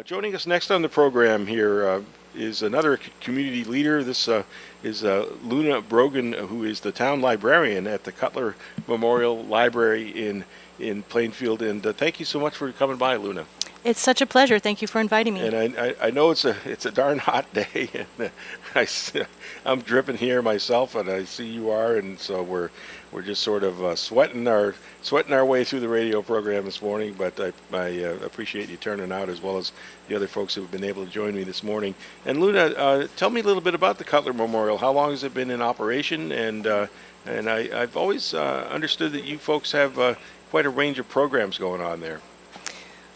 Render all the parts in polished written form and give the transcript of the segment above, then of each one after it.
Joining us next on the program here is another community leader. This is Loona Brogan, who is the town librarian at the Cutler Memorial Library in Plainfield. And thank you so much for coming by, Loona. It's such a pleasure. Thank you for inviting me. And I know it's a darn hot day, and I'm dripping here myself, and I see you are, and so we're just sort of sweating our way through the radio program this morning. But I appreciate you turning out, as well as the other folks who have been able to join me this morning. And Loona, tell me a little bit about the Cutler Memorial. How long has it been in operation? And I've always understood that you folks have quite a range of programs going on there.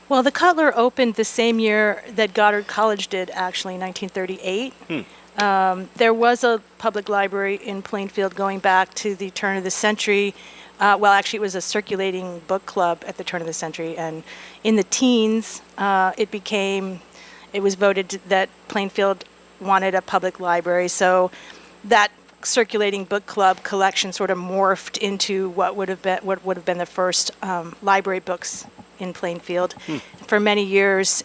Well, the Cutler opened the same year that Goddard College did, actually, in 1938. There was a public library in Plainfield going back to the turn of the century. Actually, it was a circulating book club at the turn of the century. And in the teens, it was voted that Plainfield wanted a public library. So that circulating book club collection sort of morphed into what would have been the first library books in Plainfield. For many years,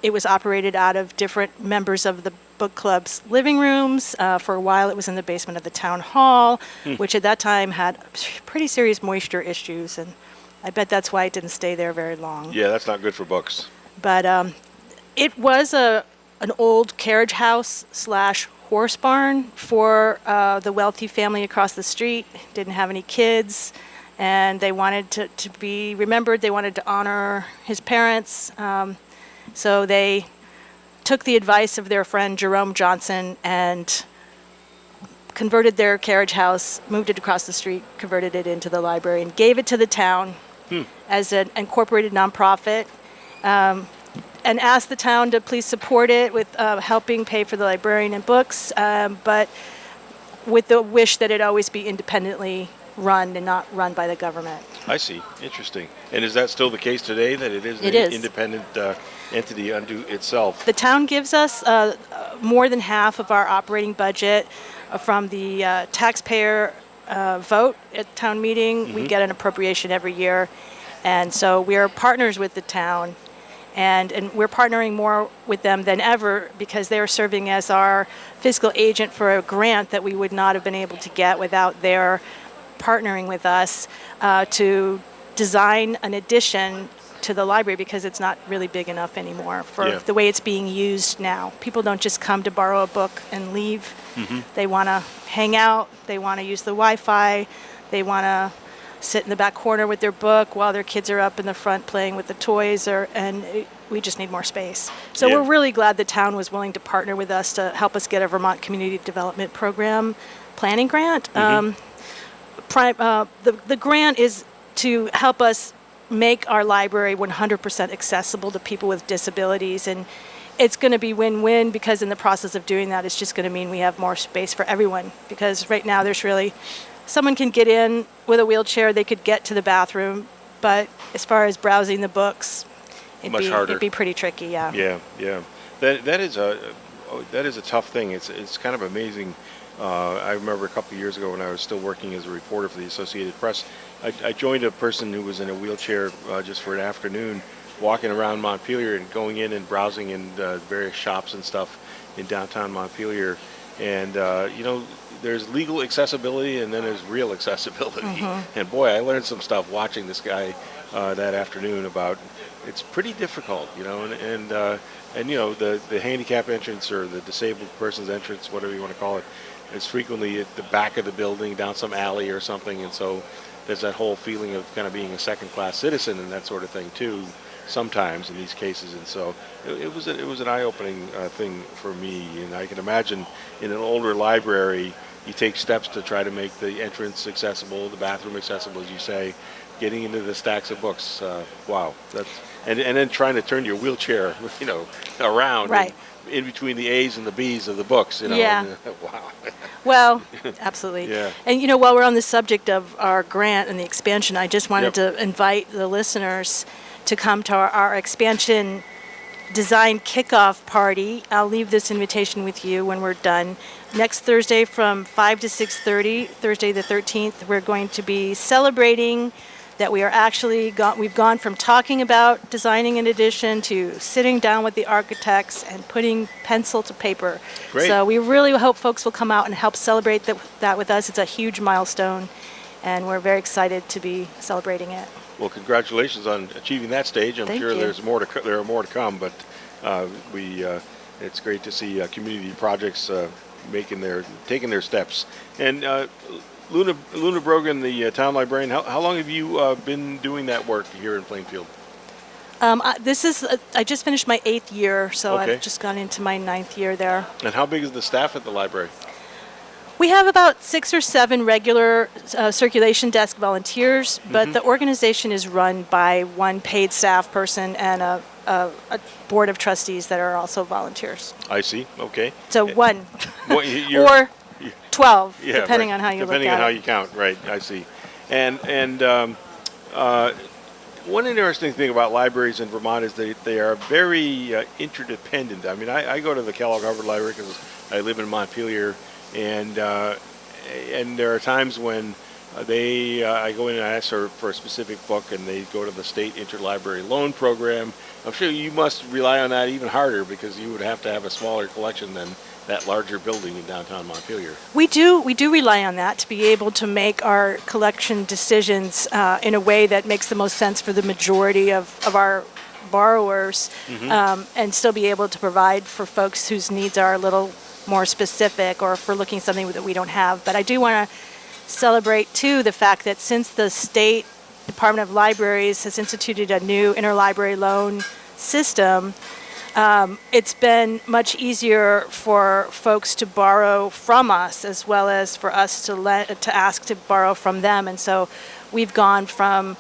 it was operated out of different members of the book club's living rooms. For a while, it was in the basement of the town hall, which at that time had pretty serious moisture issues, and I bet that's why it didn't stay there very long. Yeah, that's not good for books. But it was an old carriage house / horse barn for the wealthy family across the street. Didn't have any kids, and they wanted to be remembered. They wanted to honor his parents. So they took the advice of their friend Jerome Johnson and converted their carriage house, moved it across the street, converted it into the library, and gave it to the town as an incorporated nonprofit, and asked the town to please support it with helping pay for the librarian and books, but with the wish that it always be independently run and not run by the government. I see. Interesting. And is that still the case today, that it is an independent entity unto itself? The town gives us more than half of our operating budget from the taxpayer vote at town meeting. We get an appropriation every year, and so we are partners with the town, and we're partnering more with them than ever because they're serving as our fiscal agent for a grant that we would not have been able to get without their partnering with us to design an addition to the library, because it's not really big enough anymore for the way it's being used now. People don't just come to borrow a book and leave. They want to hang out. They want to use the Wi-Fi. They want to sit in the back corner with their book while their kids are up in the front playing with the toys, we just need more space. So we're really glad the town was willing to partner with us to help us get a Vermont Community Development Program planning grant. The grant is to help us make our library 100% accessible to people with disabilities, and it's going to be win-win, because in the process of doing that, it's just going to mean we have more space for everyone, because right now someone can get in with a wheelchair, they could get to the bathroom, but as far as browsing the books, it'd be pretty tricky. Yeah. That is a tough thing. It's kind of amazing. I remember a couple of years ago when I was still working as a reporter for the Associated Press, I joined a person who was in a wheelchair just for an afternoon, walking around Montpelier and going in and browsing in various shops and stuff in downtown Montpelier. And, there's legal accessibility, and then there's real accessibility. And boy, I learned some stuff watching this guy that afternoon about it's pretty difficult, and the handicap entrance or the disabled person's entrance, whatever you want to call it, is frequently at the back of the building, down some alley or something, and so there's that whole feeling of kind of being a second-class citizen and that sort of thing too, sometimes in these cases. And so it was an eye-opening thing for me, and I can imagine in an older library, you take steps to try to make the entrance accessible, the bathroom accessible, as you say, getting into the stacks of books. Wow, and then trying to turn your wheelchair, around. Right. In between the A's and the B's of the books, Yeah. Wow. Well, absolutely. Yeah. And while we're on the subject of our grant and the expansion, I just wanted to invite the listeners to come to our expansion design kickoff party. I'll leave this invitation with you when we're done. Next Thursday from 5 to 6:30, Thursday the 13th, we're going to be celebrating that we are actually we've gone from talking about designing an addition to sitting down with the architects and putting pencil to paper. Great. So we really hope folks will come out and help celebrate that with us. It's a huge milestone, and we're very excited to be celebrating it. Well, congratulations on achieving that stage. I'm Thank sure you. there are more to come, but it's great to see community projects taking their steps. And Loona Brogan, the town librarian, how long have you been doing that work here in Plainfield? I just finished my 8th year, so Okay. I've just gone into my 9th year there. And how big is the staff at the library? We have about 6 or 7 regular circulation desk volunteers, but the organization is run by one paid staff person and a board of trustees that are also volunteers. I see. Okay. So one Well, or 12, yeah, depending right. on how you Depending look on at how it. you count, right? I see. And one interesting thing about libraries in Vermont is they are very interdependent. I mean, I go to the Kellogg Harvard Library because I live in Montpelier, and there are times when I go in and ask for a specific book, and they go to the state interlibrary loan program. I'm sure you must rely on that even harder because you would have to have a smaller collection than that larger building in downtown Montpelier. We do rely on that to be able to make our collection decisions in a way that makes the most sense for the majority of our borrowers, and still be able to provide for folks whose needs are a little more specific, or if we're looking at something that we don't have. But I do want to celebrate too the fact that since the State Department of Libraries has instituted a new interlibrary loan system, it's been much easier for folks to borrow from us as well as for us to ask to borrow from them. And so we've gone from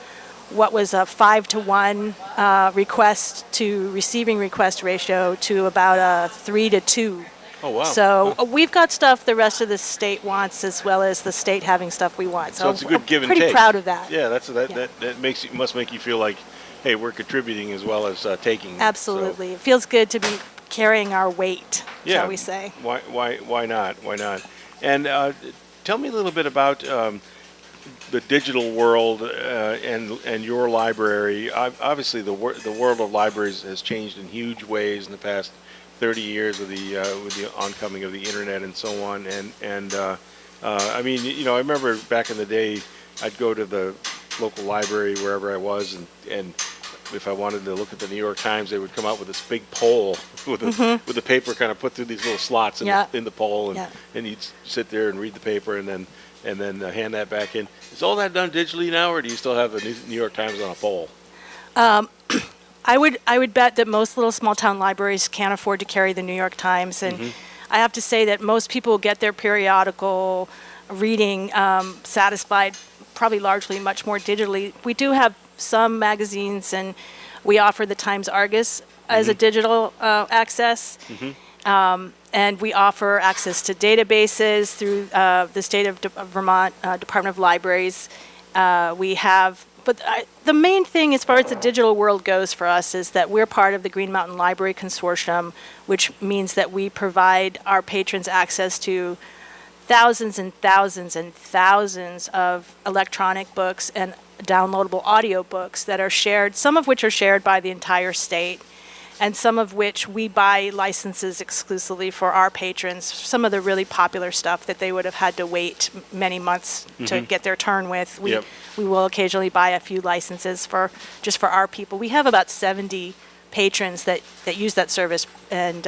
what was a 5-to-1 request to receiving request ratio to about a 3-to-2. Oh, wow. So we've got stuff the rest of the state wants, as well as the state having stuff we want. So it's a good I'm give and pretty take. proud of that. Yeah, that must make you feel like, hey, we're contributing as well as taking. Absolutely. It feels good to be carrying our weight, Yeah. shall we say. Why not? Why not? And tell me a little bit about the digital world and your library. Obviously, the world of libraries has changed in huge ways in the past 30 years with the oncoming of the internet and so on. And I mean, I remember back in the day, I'd go to the local library wherever I was, and if I wanted to look at the New York Times, they would come out with this big pole with the paper kind of put through these little slots in the pole, and you'd sit there and read the paper and then hand that back in. Is all that done digitally now, or do you still have the New York Times on a pole? I would bet that most little small town libraries can't afford to carry the New York Times, and I have to say that most people get their periodical reading satisfied probably largely much more digitally. We do have some magazines, and we offer the Times Argus as a digital access, and we offer access to databases through the state of Vermont Department of Libraries. But the main thing as far as the digital world goes for us is that we're part of the Green Mountain Library Consortium, which means that we provide our patrons access to thousands and thousands and thousands of electronic books and downloadable audio books that are shared, some of which are shared by the entire state, and some of which we buy licenses exclusively for our patrons. Some of the really popular stuff that they would have had to wait many months to get their turn with. We will occasionally buy a few licenses just for our people. We have about 70 patrons that use that service, and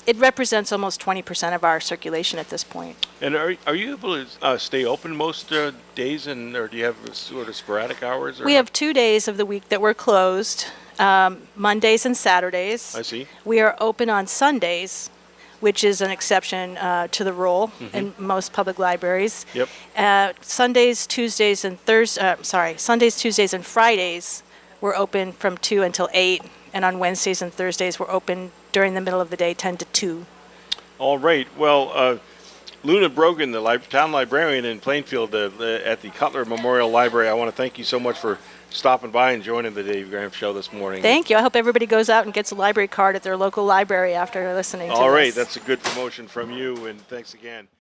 it represents almost 20% of our circulation at this point. And are you able to stay open most days, or do you have sort of sporadic hours? Or We have 2 days of the week that we're closed, Mondays and Saturdays. I see. We are open on Sundays, which is an exception to the rule in most public libraries. Yep. Sundays, Tuesdays, and Fridays, we're open from 2 until 8, and on Wednesdays and Thursdays, we're open during the middle of the day, 10 to 2. All right. Well, Loona Brogan, the town librarian in Plainfield at the Cutler Memorial Library, I want to thank you so much for stopping by and joining the Dave Graham Show this morning. Thank you. I hope everybody goes out and gets a library card at their local library after listening to this. All right. That's a good promotion from you, and thanks again.